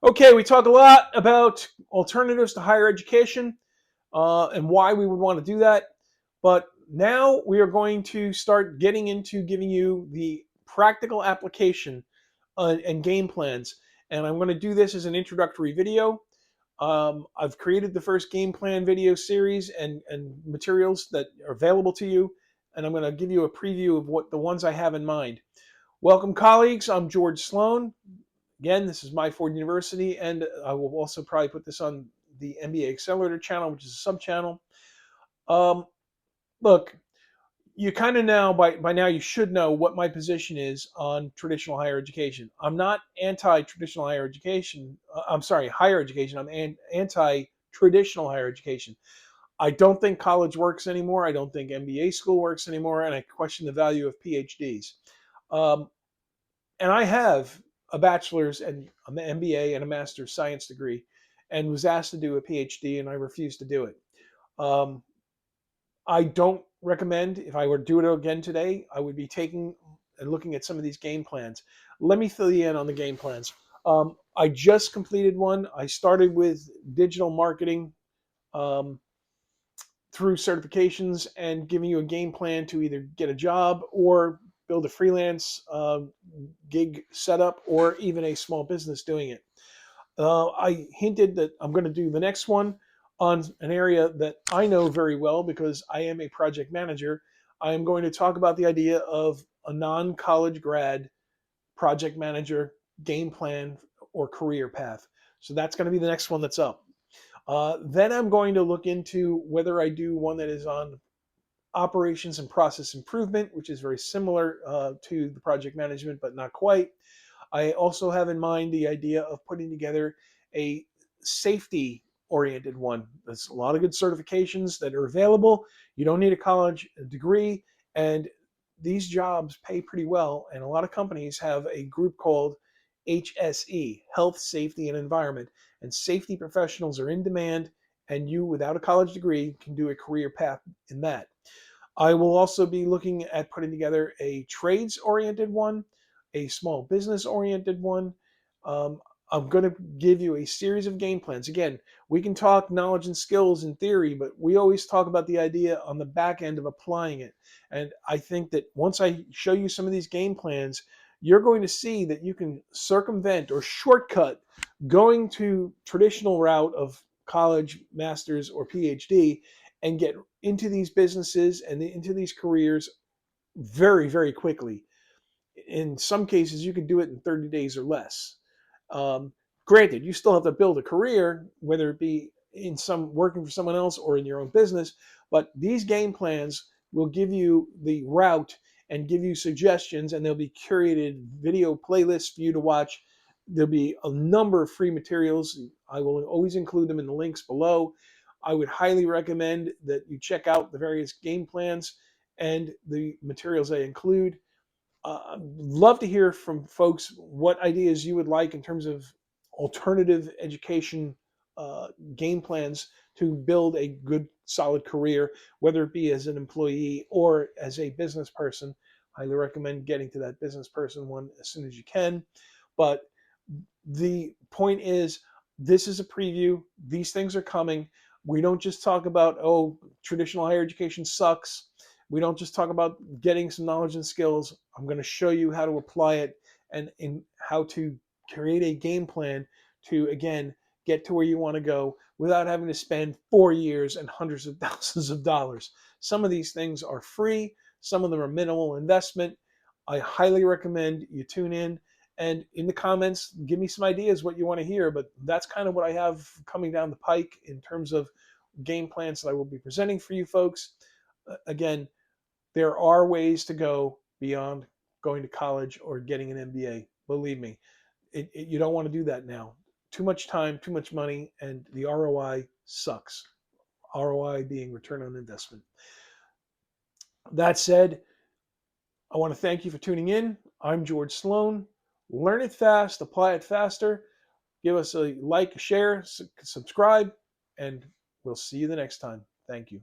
Okay, we talk a lot about alternatives to higher education and why we would want to do that. But now we are going to start getting into giving you the practical application and game plans. And I'm going to do this as an introductory video. I've created the first game plan video series and materials that are available to you. And I'm going to give you a preview of what the ones I have in mind. Welcome, colleagues. I'm George Sloan. Again, this is My Ford University, and I will also probably put this on the MBA Accelerator channel, which is a sub-channel. Um, Look, you kind of now, by now, you should know what my position is on traditional higher education. I'm not anti-traditional higher education. I'm sorry, higher education. I'm anti-traditional higher education. I don't think college works anymore. I don't think MBA school works anymore, and I question the value of PhDs. Um, and I have a bachelor's and an MBA and a master's science degree, and was asked to do a PhD, and I refused to do it. Um, I don't recommend, if I were to do it again today, I would be taking and looking at some of these game plans. Let me fill you in on the game plans. I just completed one. I started with digital marketing um, through certifications and giving you a game plan to either get a job or build a freelance gig setup or even a small business doing it. I hinted that I'm going to do the next one on an area that I know very well because I am a project manager. I am going to talk about the idea of a non-college grad project manager game plan or career path. So that's going to be the next one that's up. Then I'm going to look into whether I do one that is on operations and process improvement, which is very similar to the project management, but not quite. I also have in mind the idea of putting together a safety oriented one. There's a lot of good certifications that are available. You don't need a college degree, and these jobs pay pretty well. And a lot of companies have a group called HSE, Health, Safety, and Environment. And safety professionals are in demand, and you, without a college degree, can do a career path in that. I will also be looking at putting together a trades oriented one, a small business oriented one. Um, I'm going to give you a series of game plans. Again, we can talk knowledge and skills in theory, but we always talk about the idea on the back end of applying it. And I think that once I show you some of these game plans, you're going to see that you can circumvent or shortcut going to traditional route of college, master's, or PhD and get into these businesses and into these careers very, very quickly. In some cases, you can do it in 30 days or less. Um, Granted, you still have to build a career, whether it be in some working for someone else or in your own business, but these game plans will give you the route and give you suggestions, and there'll be curated video playlists for you to watch. There'll be a number of free materials. I will always include them in the links below. I would highly recommend that you check out the various game plans and the materials they include. Love to hear from folks what ideas you would like in terms of alternative education game plans to build a good, solid career, whether it be as an employee or as a business person. Highly recommend getting to that business person one as soon as you can. But the point is, this is a preview. These things are coming. We don't just talk about, oh, traditional higher education sucks. We don't just talk about getting some knowledge and skills. I'm going to show you how to apply it and in how to create a game plan to, again, get to where you want to go without having to spend 4 years and hundreds of thousands of dollars. Some of these things are free. Some of them are minimal investment. I highly recommend you tune in. And in the comments, give me some ideas what you want to hear. But that's kind of what I have coming down the pike in terms of game plans that I will be presenting for you folks. Again, there are ways to go beyond going to college or getting an MBA. Believe me, you don't want to do that now. Too much time, too much money, and the ROI sucks. ROI being return on investment. That said, I want to thank you for tuning in. I'm George Sloan. Learn it fast, apply it faster. Give us a like, share, subscribe, and we'll see you the next time. Thank you.